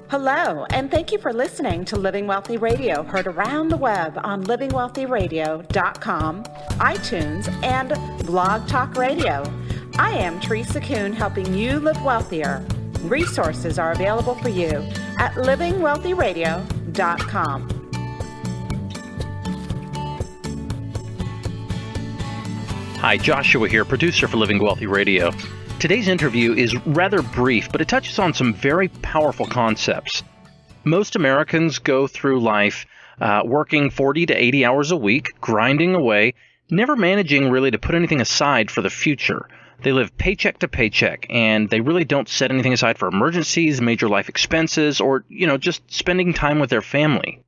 Hello, and thank you for listening to Living Wealthy Radio, heard around the web on livingwealthyradio.com, iTunes, and Blog Talk Radio. I am Teresa Kuhn, helping you live wealthier. Resources are available for you at livingwealthyradio.com. Hi, Joshua here, producer for Living Wealthy Radio. Today's interview is rather brief, but it touches on some very powerful concepts. Most Americans go through life working 40 to 80 hours a week, grinding away, never managing really to put anything aside for the future. They live paycheck to paycheck, and they really don't set anything aside for emergencies, major life expenses, or, just spending time with their family.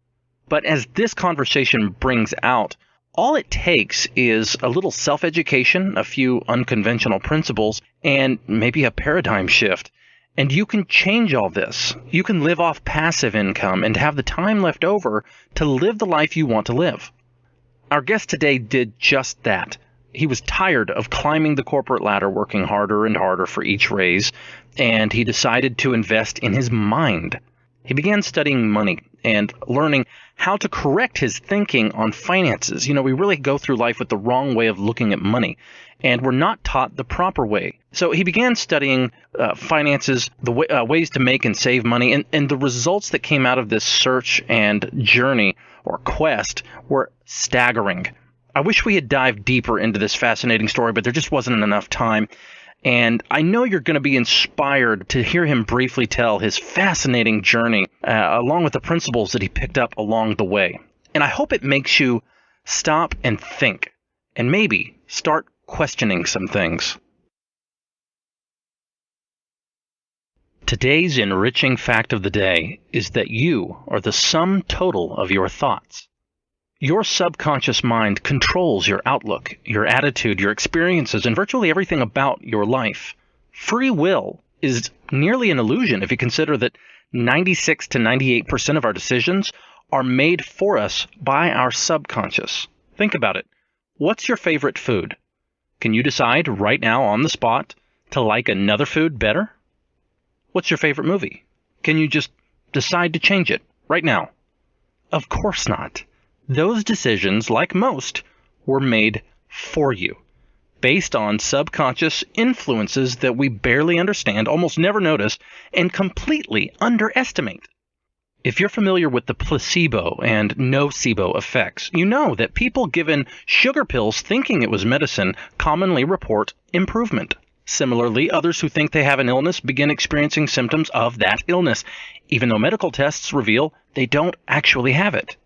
But as this conversation brings out, all it takes is a little self-education, a few unconventional principles, and maybe a paradigm shift. And you can change all this. You can live off passive income and have the time left over to live the life you want to live. Our guest today did just that. He was tired of climbing the corporate ladder, working harder and harder for each raise, and he decided to invest in his mind. He began studying money and learning how to correct his thinking on finances. We really go through life with the wrong way of looking at money, and we're not taught the proper way. So he began studying finances, the ways to make and save money, and the results that came out of this search and journey or quest were staggering. I wish we had dived deeper into this fascinating story, but there just wasn't enough time. And I know you're going to be inspired to hear him briefly tell his fascinating journey, along with the principles that he picked up along the way. And I hope it makes you stop and think, and maybe start questioning some things. Today's enriching fact of the day is that you are the sum total of your thoughts. Your subconscious mind controls your outlook, your attitude, your experiences, and virtually everything about your life. Free will is nearly an illusion if you consider that 96 to 98% of our decisions are made for us by our subconscious. Think about it. What's your favorite food? Can you decide right now on the spot to like another food better? What's your favorite movie? Can you just decide to change it right now? Of course not. Those decisions, like most, were made for you, based on subconscious influences that we barely understand, almost never notice, and completely underestimate. If you're familiar with the placebo and nocebo effects, you know that people given sugar pills thinking it was medicine commonly report improvement. Similarly, others who think they have an illness begin experiencing symptoms of that illness, even though medical tests reveal they don't actually have it.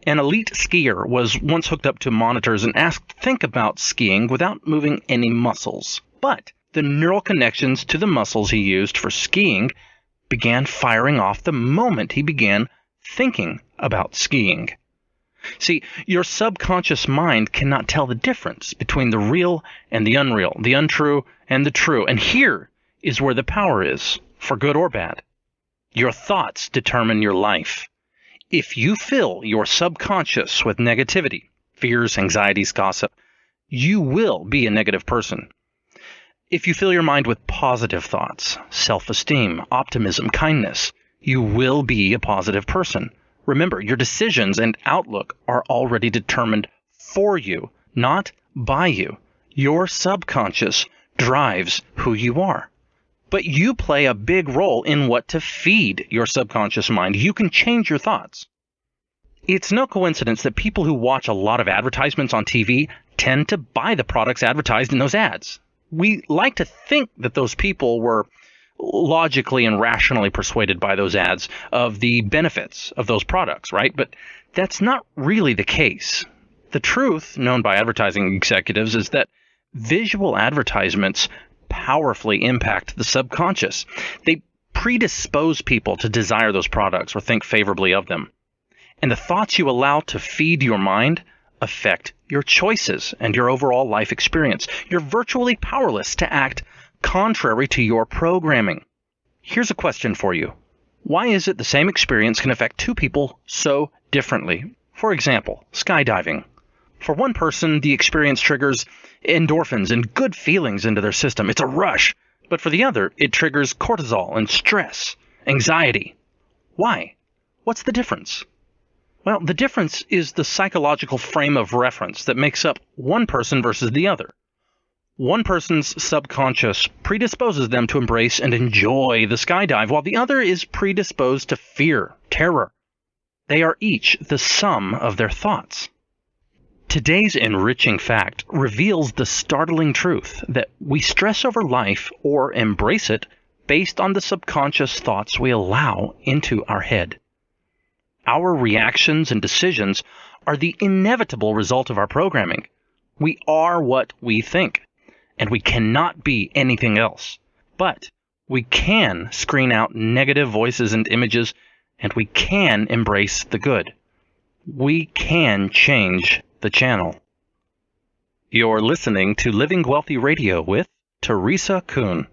An elite skier was once hooked up to monitors and asked to think about skiing without moving any muscles. But the neural connections to the muscles he used for skiing began firing off the moment he began thinking about skiing. See, your subconscious mind cannot tell the difference between the real and the unreal, the untrue and the true. And here is where the power is, for good or bad. Your thoughts determine your life. If you fill your subconscious with negativity, fears, anxieties, gossip, you will be a negative person. If you fill your mind with positive thoughts, self-esteem, optimism, kindness, you will be a positive person. Remember, your decisions and outlook are already determined for you, not by you. Your subconscious drives who you are. But you play a big role in what to feed your subconscious mind. You can change your thoughts. It's no coincidence that people who watch a lot of advertisements on TV tend to buy the products advertised in those ads. We like to think that those people were logically and rationally persuaded by those ads of the benefits of those products, right? But that's not really the case. The truth, known by advertising executives, is that visual advertisements powerfully impact the subconscious. They predispose people to desire those products or think favorably of them. And the thoughts you allow to feed your mind affect your choices and your overall life experience. You're virtually powerless to act contrary to your programming. Here's a question for you. Why is it the same experience can affect two people so differently? For example, skydiving. For one person, the experience triggers endorphins and good feelings into their system. It's a rush. But for the other, it triggers cortisol and stress. anxiety. Why? What's the difference? Well, the difference is the psychological frame of reference that makes up one person versus the other. One person's subconscious predisposes them to embrace and enjoy the skydive, while the other is predisposed to fear, terror. They are each the sum of their thoughts. Today's enriching fact reveals the startling truth that we stress over life or embrace it based on the subconscious thoughts we allow into our head. Our reactions and decisions are the inevitable result of our programming. We are what we think, and we cannot be anything else. But we can screen out negative voices and images, and we can embrace the good. We can change the channel. You're listening to Living Wealthy Radio with Teresakuhn.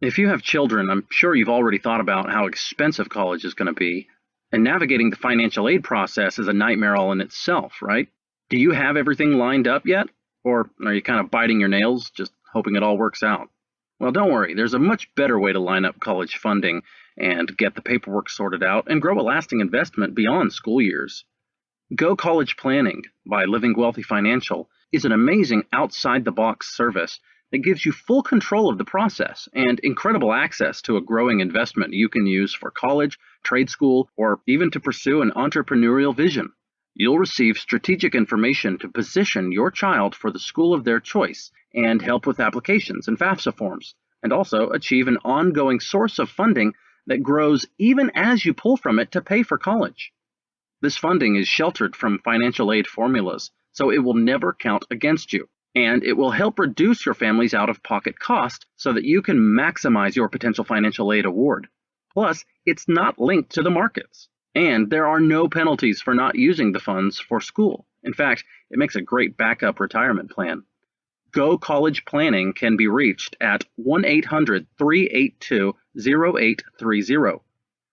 If you have children, I'm sure you've already thought about how expensive college is going to be. And navigating the financial aid process is a nightmare all in itself, right? Do you have everything lined up yet? Or are you kind of biting your nails, just hoping it all works out? Well, don't worry. There's a much better way to line up college funding and get the paperwork sorted out and grow a lasting investment beyond school years. Go College Planning by Living Wealthy Financial is an amazing outside-the-box service that gives you full control of the process and incredible access to a growing investment you can use for college, trade school, or even to pursue an entrepreneurial vision. You'll receive strategic information to position your child for the school of their choice and help with applications and FAFSA forms, and also achieve an ongoing source of funding that grows even as you pull from it to pay for college. This funding is sheltered from financial aid formulas, so it will never count against you. And it will help reduce your family's out-of-pocket cost so that you can maximize your potential financial aid award. Plus, it's not linked to the markets. And there are no penalties for not using the funds for school. In fact, it makes a great backup retirement plan. Go College Planning can be reached at 1-800-382-0830.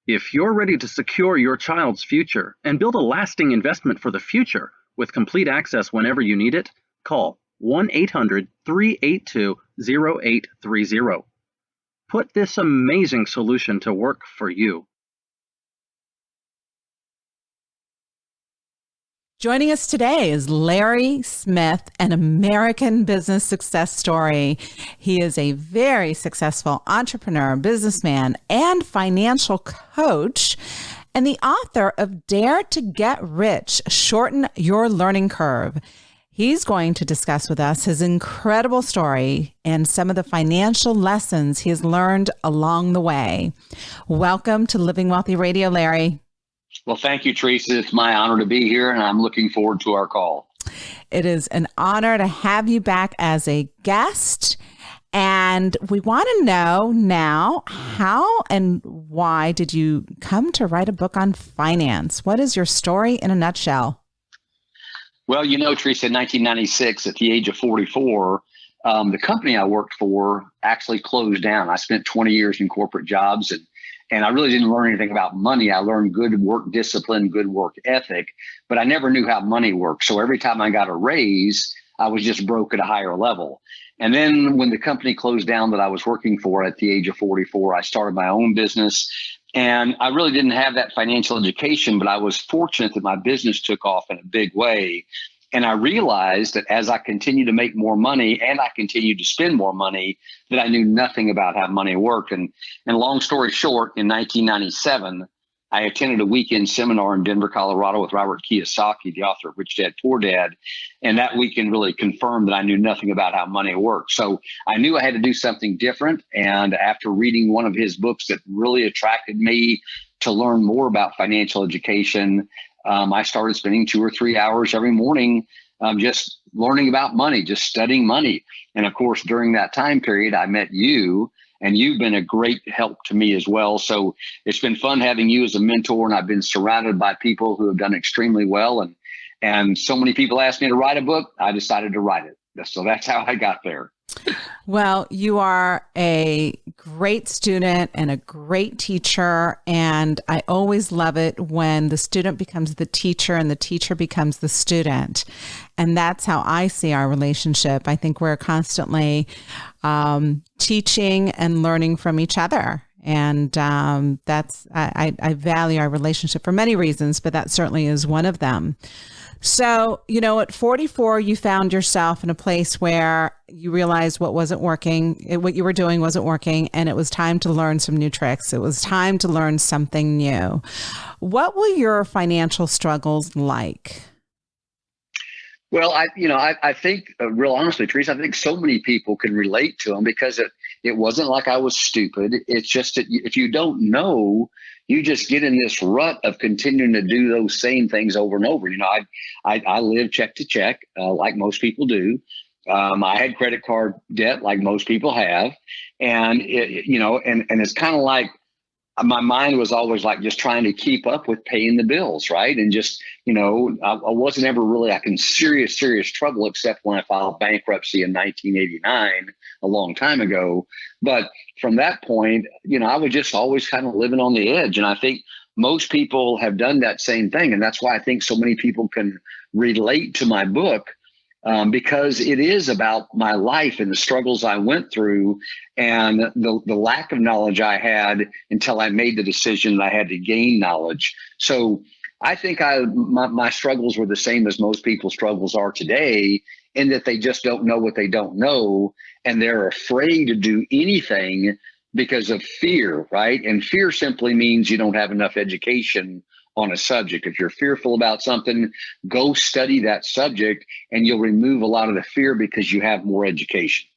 If you're ready to secure your child's future and build a lasting investment for the future with complete access whenever you need it, call 1-800-382-0830. Put this amazing solution to work for you. Joining us today is Larry Smith, an American business success story. He is a very successful entrepreneur, businessman, and financial coach, and the author of Dare to Get Rich, Shorten Your Learning Curve. He's going to discuss with us his incredible story and some of the financial lessons he has learned along the way. Welcome to Living Wealthy Radio, Larry. Well, thank you, Teresa. It's my honor to be here, and I'm looking forward to our call. It is an honor to have you back as a guest. And we want to know now, how and why did you come to write a book on finance? What is your story in a nutshell? Well, you know, Teresa, in 1996, at the age of 44, the company I worked for actually closed down. I spent 20 years in corporate jobs, and I really didn't learn anything about money. I learned good work discipline, good work ethic, but I never knew how money worked. So every time I got a raise, I was just broke at a higher level. And then when the company closed down that I was working for at the age of 44, I started my own business. And I really didn't have that financial education, but I was fortunate that my business took off in a big way. And I realized that as I continued to make more money and I continued to spend more money, that I knew nothing about how money worked. And long story short, in 1997, I attended a weekend seminar in Denver, Colorado with Robert Kiyosaki, the author of Rich Dad, Poor Dad. And that weekend really confirmed that I knew nothing about how money worked. So I knew I had to do something different. And after reading one of his books that really attracted me to learn more about financial education, I started spending 2 or 3 hours every morning just learning about money, just studying money. And of course, during that time period, I met you, and you've been a great help to me as well. So it's been fun having you as a mentor, and I've been surrounded by people who have done extremely well. And so many people asked me to write a book, I decided to write it. So that's how I got there. Well, you are a great student and a great teacher, and I always love it when the student becomes the teacher and the teacher becomes the student. And that's how I see our relationship. I think we're constantly teaching and learning from each other. And I value our relationship for many reasons, but that certainly is one of them. So, at 44, you found yourself in a place where you realized what wasn't working, what you were doing wasn't working, and it was time to learn some new tricks. It was time to learn something new. What were your financial struggles like? Well, I think, real honestly, Teresa, I think so many people can relate to them because it wasn't like I was stupid. It's just that if you don't know, you just get in this rut of continuing to do those same things over and over. I live check to check, like most people do. I had credit card debt like most people have. And, and it's kind of like, my mind was always like just trying to keep up with paying the bills, right? And just, I wasn't ever really like in serious trouble, except when I filed bankruptcy in 1989, a long time ago. But from that point, I was just always kind of living on the edge. And I think most people have done that same thing. And that's why I think so many people can relate to my book. Because it is about my life and the struggles I went through and the lack of knowledge I had until I made the decision that I had to gain knowledge. So I think my struggles were the same as most people's struggles are today, in that they just don't know what they don't know, and they're afraid to do anything because of fear, right? And fear simply means you don't have enough education on a subject. If you're fearful about something, go study that subject and you'll remove a lot of the fear because you have more education.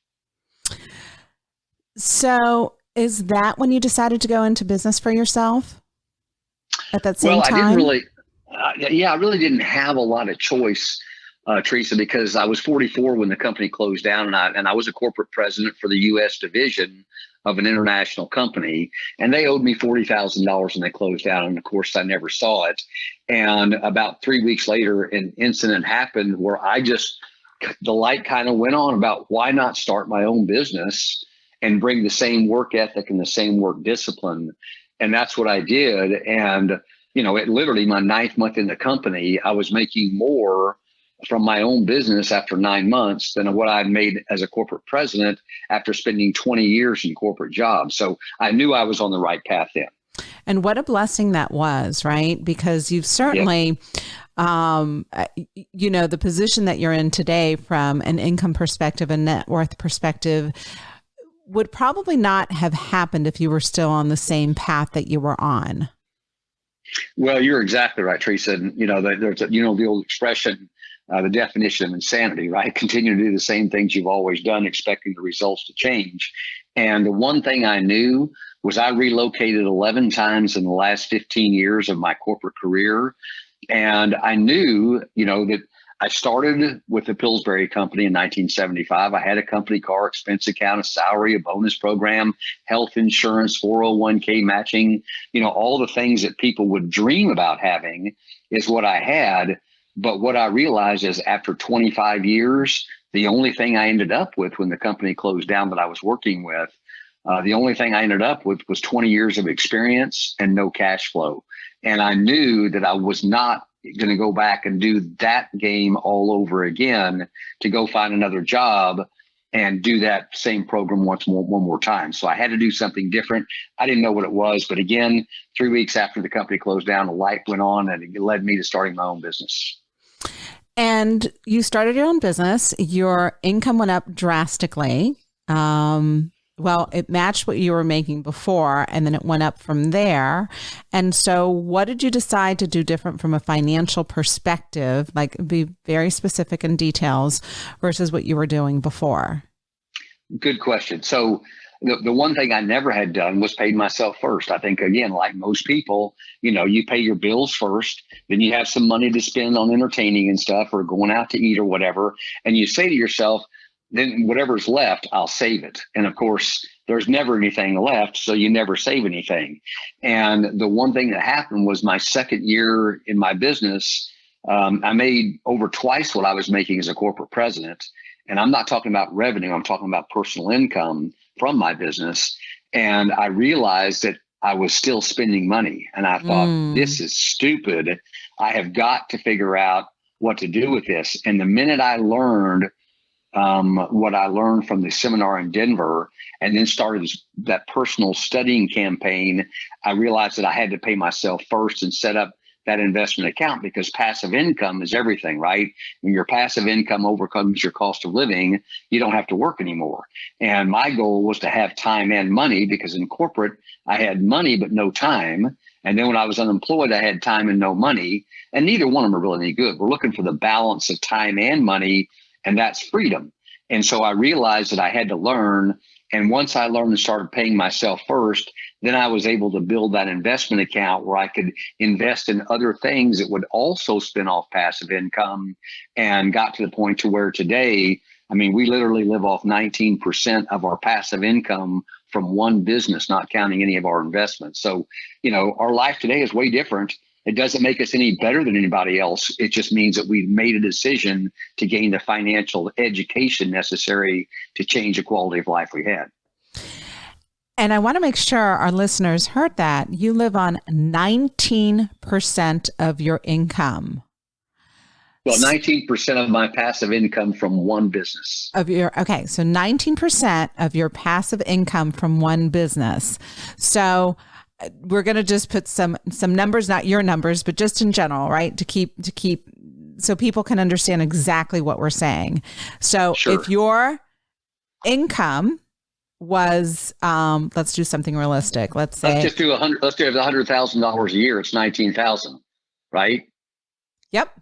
So is that when you decided to go into business for yourself at that same time? Well, I really didn't have a lot of choice, Teresa, because I was 44 when the company closed down, and I was a corporate president for the U.S. division of an international company, and they owed me $40,000 when they closed down. And of course, I never saw it. And about 3 weeks later, an incident happened where the light kind of went on about why not start my own business and bring the same work ethic and the same work discipline. And that's what I did. And, it literally my 9th month in the company, I was making more from my own business after 9 months than what I'd made as a corporate president after spending 20 years in corporate jobs. So I knew I was on the right path then. And what a blessing that was, right? Because you've certainly, the position that you're in today from an income perspective and net worth perspective would probably not have happened if you were still on the same path that you were on. Well, you're exactly right, Teresa. And, there's the old expression, the definition of insanity, right? Continue to do the same things you've always done, expecting the results to change. And the one thing I knew was I relocated 11 times in the last 15 years of my corporate career. And I knew, that I started with the Pillsbury Company in 1975. I had a company car, expense account, a salary, a bonus program, health insurance, 401k matching, all the things that people would dream about having is what I had. But what I realized is after 25 years, the only thing I ended up with when the company closed down that I was working with, the only thing I ended up with was 20 years of experience and no cash flow. And I knew that I was not going to go back and do that game all over again to go find another job and do that same program one more time. So I had to do something different. I didn't know what it was, but again, 3 weeks after the company closed down, the light went on and it led me to starting my own business. And you started your own business. Your income went up drastically. Well, it matched what you were making before, and then it went up from there. And so what did you decide to do different from a financial perspective, like be very specific in details, versus what you were doing before? Good question. So the one thing I never had done was paid myself first. I think, again, like most people, you pay your bills first, then you have some money to spend on entertaining and stuff or going out to eat or whatever. And you say to yourself, then whatever's left, I'll save it. And of course, there's never anything left, so you never save anything. And the one thing that happened was my second year in my business, I made over twice what I was making as a corporate president. And I'm not talking about revenue, I'm talking about personal income from my business. And I realized that I was still spending money. And I thought, this is stupid. I have got to figure out what to do with this. And the minute I learned what I learned from the seminar in Denver, and then started that personal studying campaign, I realized that I had to pay myself first and set up that investment account, because passive income is everything, right? When your passive income overcomes your cost of living, you don't have to work anymore. And my goal was to have time and money, because in corporate, I had money but no time. And then when I was unemployed, I had time and no money. And neither one of them are really any good. We're looking for the balance of time and money, and that's freedom. And so I realized that I had to learn. And once I learned and started paying myself first, then I was able to build that investment account where I could invest in other things that would also spin off passive income, and got to the point to where today, I mean, we literally live off 19% of our passive income from one business, not counting any of our investments. So, our life today is way different. It doesn't make us any better than anybody else. It just means that we've made a decision to gain the financial education necessary to change the quality of life we had. And I want to make sure our listeners heard that. You live on 19% of your income. Well, 19% of my passive income from one business. So 19% of your passive income from one business. So we're going to just put some numbers, not your numbers, but just in general, right? To keep so people can understand exactly what we're saying. So Sure. If your income was, let's do something realistic. Let's say, let's do $100,000 a year. It's 19,000, right? Yep.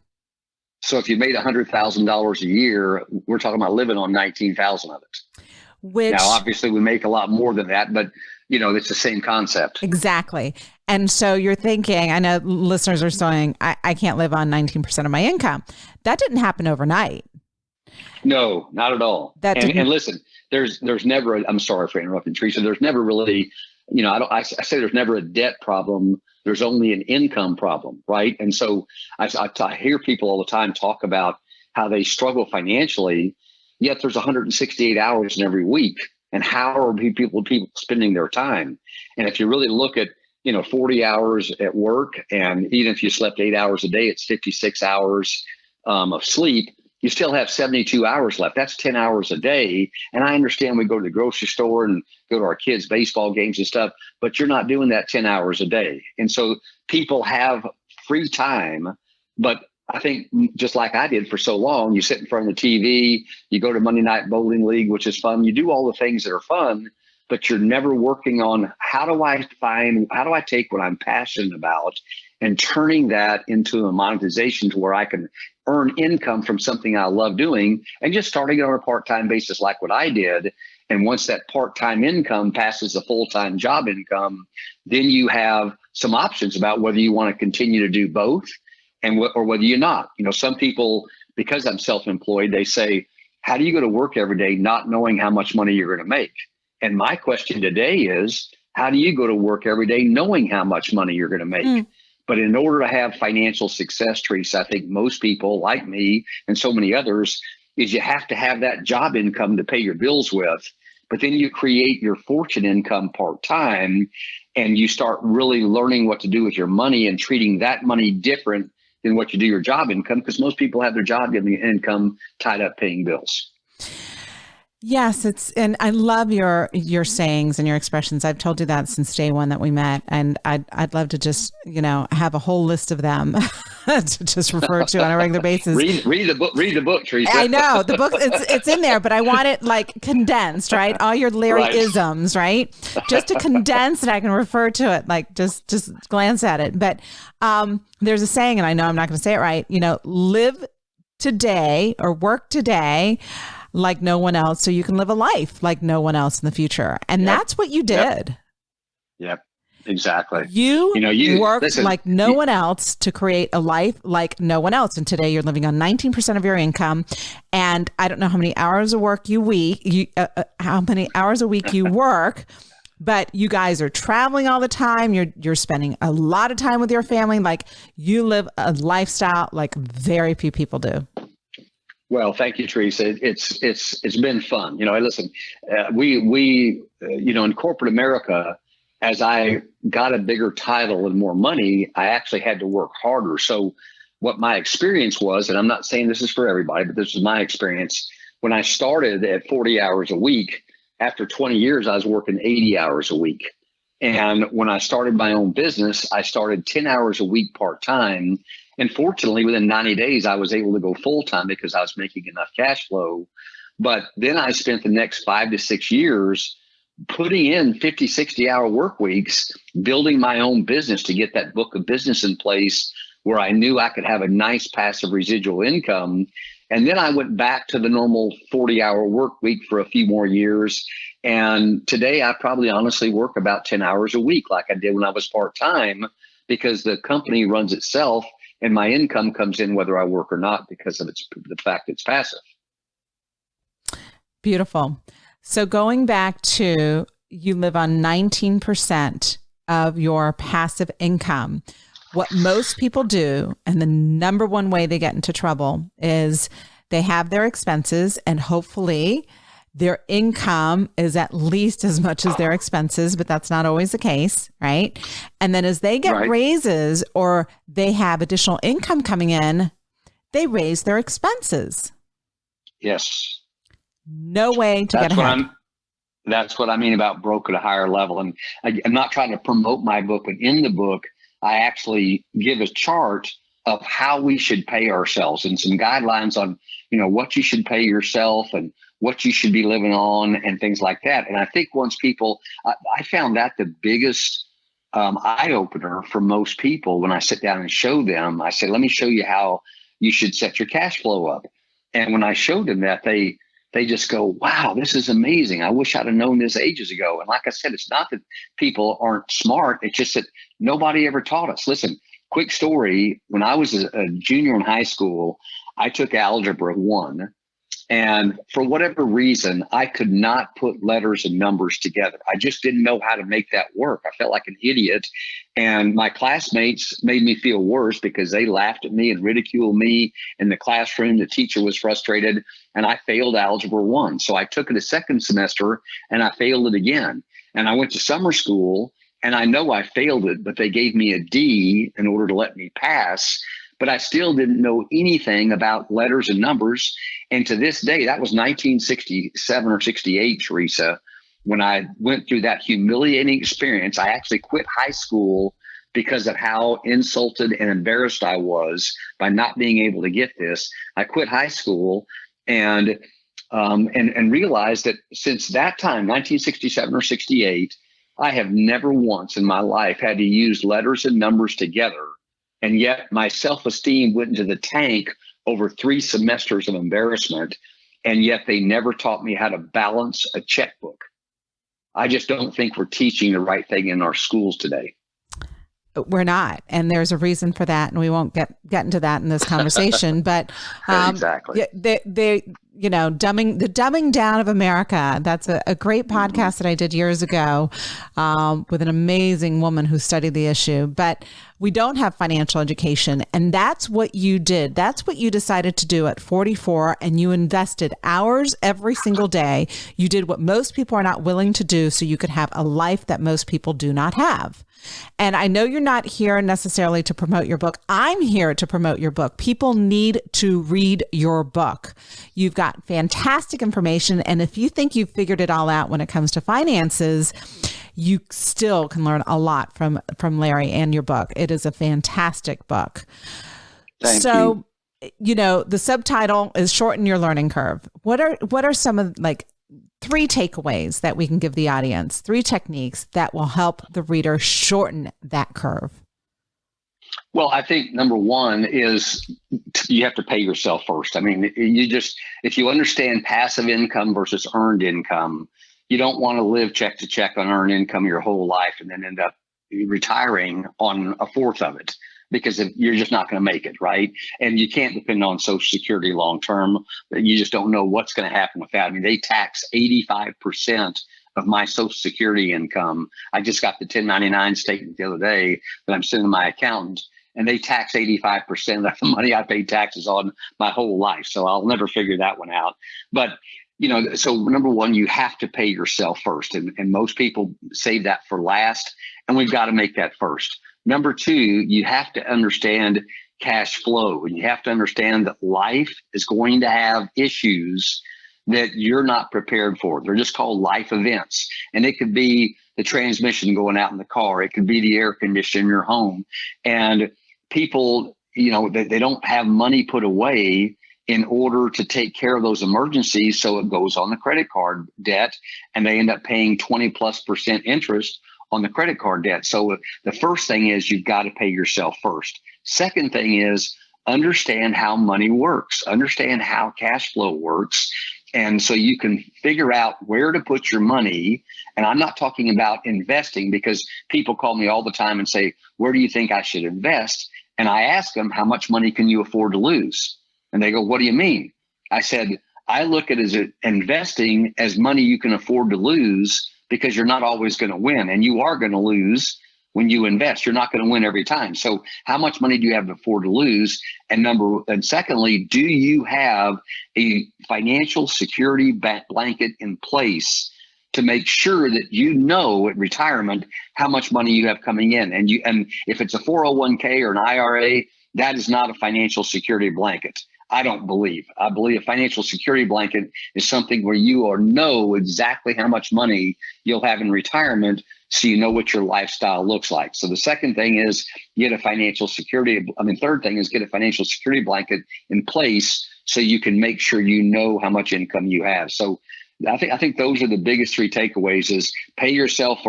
So if you made $100,000 a year, we're talking about living on 19,000 of it. Which, now, obviously, we make a lot more than that, but it's the same concept. Exactly. And so you're thinking, I know listeners are saying, I can't live on 19% of my income. That didn't happen overnight. No, not at all. And listen, there's never, I'm sorry for interrupting, Teresa. There's never really, I say there's never a debt problem. There's only an income problem, right? And so I hear people all the time talk about how they struggle financially, yet there's 168 hours in every week. And how are people spending their time? And if you really look at, 40 hours at work, and even if you slept 8 hours a day, it's 56 hours of sleep. You still have 72 hours left. That's 10 hours a day. And I understand we go to the grocery store and go to our kids' baseball games and stuff, but you're not doing that 10 hours a day. And so people have free time, but I think just like I did for so long, you sit in front of the TV, you go to Monday Night Bowling League, which is fun. You do all the things that are fun, but you're never working on how do I take what I'm passionate about and turning that into a monetization to where I can earn income from something I love doing, and just starting it on a part-time basis like what I did. And once that part-time income passes the full-time job income, then you have some options about whether you want to continue to do both or whether you're not. Some people, because I'm self-employed, they say, how do you go to work every day not knowing how much money you're going to make? And my question today is, how do you go to work every day knowing how much money you're going to make? But in order to have financial success, Teresa, I think most people like me and so many others, is you have to have that job income to pay your bills with. But then you create your fortune income part-time, and you start really learning what to do with your money and treating that money different than what you do your job income, because most people have their job income tied up paying bills. Yes, and I love your sayings and your expressions. I've told you that since day one that we met, and I'd love to just have a whole list of them to just refer to on a regular basis. Read the book, Teresa. I know the book. It's in there, but I want it like condensed, right? All your Larry-isms, right? Just to condense it, I can refer to it, like just glance at it. But there's a saying, and I know I'm not going to say it right. Live today or work today like no one else, so you can live a life like no one else in the future. And that's what you did. Yep, exactly. You worked like no one else to create a life like no one else. And today you're living on 19% of your income. And I don't know how many hours a week you work, but you guys are traveling all the time. You're spending a lot of time with your family. Like, you live a lifestyle like very few people do. Well, thank you, Teresa. It's been fun. Listen, we in corporate America, as I got a bigger title and more money, I actually had to work harder. So what my experience was, and I'm not saying this is for everybody, but this is my experience. when I started at 40 hours a week, after 20 years, I was working 80 hours a week. And when I started my own business, I started 10 hours a week part-time. And fortunately, within 90 days, I was able to go full-time because I was making enough cash flow. But then I spent the next 5 to 6 years putting in 50, 60-hour work weeks, building my own business to get that book of business in place where I knew I could have a nice passive residual income. And then I went back to the normal 40-hour work week for a few more years. And today I probably honestly work about 10 hours a week like I did when I was part-time, because the company runs itself and my income comes in whether I work or not because of the fact it's passive. Beautiful. So going back to, you live on 19% of your passive income. What most people do, and the number one way they get into trouble, is they have their expenses and hopefully their income is at least as much as their expenses, but that's not always the case, right? And then as they get raises or they have additional income coming in, they raise their expenses. Yes. No way to get ahead. That's what I mean about broke at a higher level. And I'm not trying to promote my book, but in the book, I actually give a chart of how we should pay ourselves and some guidelines on, what you should pay yourself and what you should be living on and things like that. And I think once people, I found that the biggest eye opener for most people when I sit down and show them, I say, let me show you how you should set your cash flow up. And when I showed them that, they just go, wow, this is amazing. I wish I'd have known this ages ago. And like I said, it's not that people aren't smart. It's just that nobody ever taught us. Listen, quick story. When I was a junior in high school, I took Algebra 1. And for whatever reason, I could not put letters and numbers together. I just didn't know how to make that work. I felt like an idiot. And my classmates made me feel worse because they laughed at me and ridiculed me in the classroom. The teacher was frustrated and I failed Algebra 1. So I took it a second semester and I failed it again. And I went to summer school and I know I failed it, but they gave me a D in order to let me pass. But I still didn't know anything about letters and numbers. And to this day, that was 1967 or 68, Teresa, when I went through that humiliating experience. I actually quit high school because of how insulted and embarrassed I was by not being able to get this. I quit high school and realized that since that time, 1967 or 68, I have never once in my life had to use letters and numbers together. And yet my self-esteem went into the tank over 3 semesters of embarrassment. And yet they never taught me how to balance a checkbook. I just don't think we're teaching the right thing in our schools today. We're not. And there's a reason for that. And we won't get into that in this conversation, but exactly. Dumbing down of America. That's a great podcast that I did years ago with an amazing woman who studied the issue. But we don't have financial education. And that's what you did. That's what you decided to do at 44. And you invested hours every single day. You did what most people are not willing to do so you could have a life that most people do not have. And I know you're not here necessarily to promote your book. I'm here to promote your book. People need to read your book. You've got fantastic information. And if you think you've figured it all out when it comes to finances, you still can learn a lot from Larry and your book. It is a fantastic book. Thank you. The subtitle is Shorten Your Learning Curve. What are some of 3 takeaways that we can give the audience, 3 techniques that will help the reader shorten that curve? Well, I think number one is you have to pay yourself first. I mean, if you understand passive income versus earned income, you don't want to live check to check on earned income your whole life and then end up retiring on a fourth of it, because you're just not going to make it, right? And you can't depend on Social Security long term. You just don't know what's going to happen with that. I mean, they tax 85% of my Social Security income. I just got the 1099 statement the other day that I'm sending my accountant, and they tax 85% of the money I paid taxes on my whole life. So I'll never figure that one out. But so number one, you have to pay yourself first. And most people save that for last, and we've got to make that first. Number two, you have to understand cash flow, and you have to understand that life is going to have issues that you're not prepared for. They're just called life events. And it could be the transmission going out in the car. It could be the air conditioner in your home. And people, they don't have money put away in order to take care of those emergencies. So it goes on the credit card debt, and they end up paying 20+% interest on the credit card debt. So the first thing is you've got to pay yourself first. Second thing is understand how money works, understand how cash flow works. And so you can figure out where to put your money. And I'm not talking about investing, because people call me all the time and say, where do you think I should invest? And I ask them, how much money can you afford to lose? And they go, what do you mean? I said, I look at it as investing as money you can afford to lose, because you're not always going to win, and you are going to lose when you invest. You're not going to win every time. So how much money do you have to afford to lose? And secondly, do you have a financial security blanket in place to make sure that at retirement how much money you have coming in? And if it's a 401k or an IRA, that is not a financial security blanket. I believe a financial security blanket is something where you know exactly how much money you'll have in retirement, so you know what your lifestyle looks like. So the second thing is third thing is get a financial security blanket in place so you can make sure you know how much income you have. So I think those are the biggest three takeaways: is pay yourself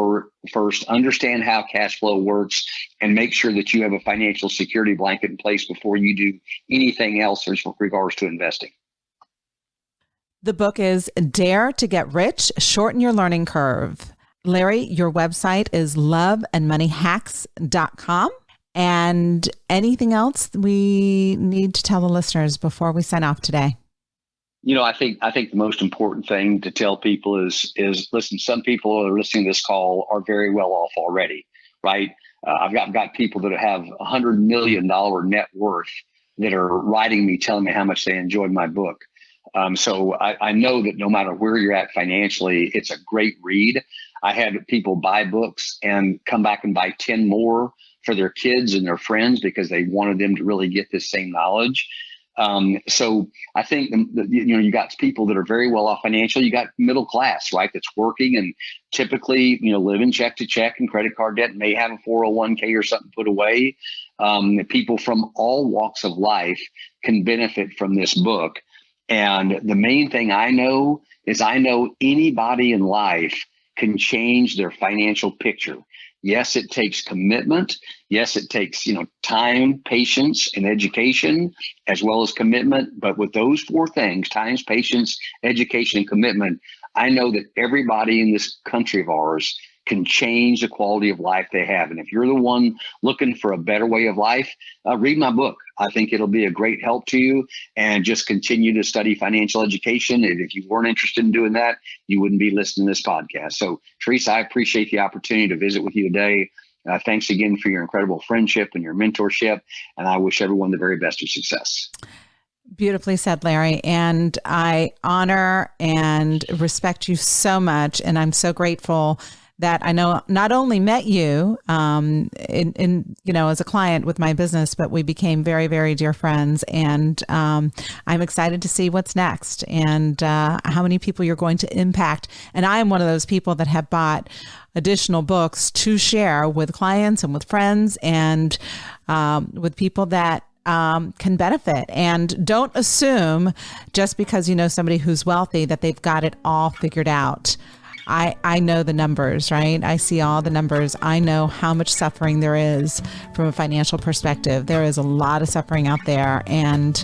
first, understand how cash flow works, and make sure that you have a financial security blanket in place before you do anything else with regards to investing. The book is Dare to Get Rich, Shorten Your Learning Curve. Larry, your website is loveandmoneyhacks.com. And anything else we need to tell the listeners before we sign off today? I think the most important thing to tell people is listen, some people that are listening to this call are very well off already, right? I've got people that have $100 million net worth that are writing me, telling me how much they enjoyed my book. So I know that no matter where you're at financially, it's a great read. I had people buy books and come back and buy 10 more for their kids and their friends because they wanted them to really get this same knowledge. So I think you got people that are very well off financially. You got middle class, right? That's working and typically, living check to check and credit card debt, may have a 401k or something put away. People from all walks of life can benefit from this book. And the main thing I know is anybody in life can change their financial picture. Yes, it takes commitment. Yes, it takes, time, patience, and education, as well as commitment. But with those four things, time, patience, education, and commitment, I know that everybody in this country of ours can change the quality of life they have. And if you're the one looking for a better way of life, read my book. I think it'll be a great help to you, and just continue to study financial education. And if you weren't interested in doing that, you wouldn't be listening to this podcast. So Teresa, I appreciate the opportunity to visit with you today. Thanks again for your incredible friendship and your mentorship. And I wish everyone the very best of success. Beautifully said, Larry. And I honor and respect you so much. And I'm so grateful that I know not only met you as a client with my business, but we became very, very dear friends. And I'm excited to see what's next and how many people you're going to impact. And I am one of those people that have bought additional books to share with clients and with friends and with people that can benefit. And don't assume just because you know somebody who's wealthy that they've got it all figured out. I know the numbers, right? I see all the numbers. I know how much suffering there is from a financial perspective. There is a lot of suffering out there. And,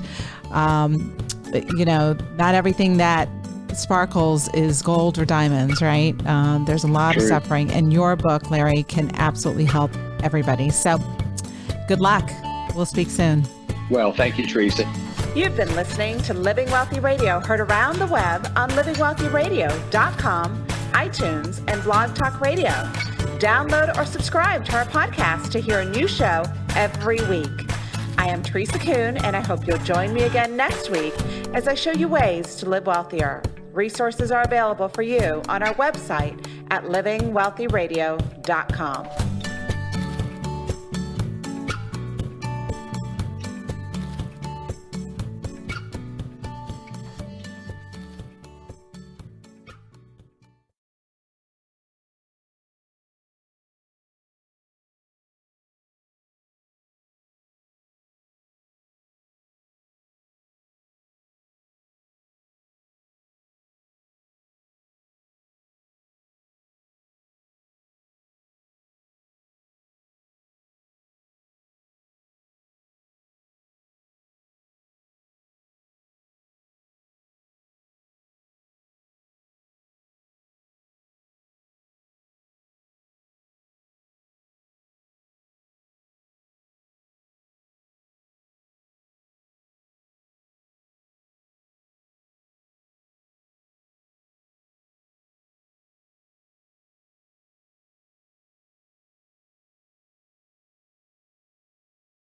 not everything that sparkles is gold or diamonds, right? There's a lot of suffering. And your book, Larry, can absolutely help everybody. So good luck. We'll speak soon. Well, thank you, Teresa. You've been listening to Living Wealthy Radio, heard around the web on livingwealthyradio.com, iTunes, and Blog Talk Radio. Download or subscribe to our podcast to hear a new show every week. I am Teresa Kuhn, and I hope you'll join me again next week as I show you ways to live wealthier. Resources are available for you on our website at livingwealthyradio.com.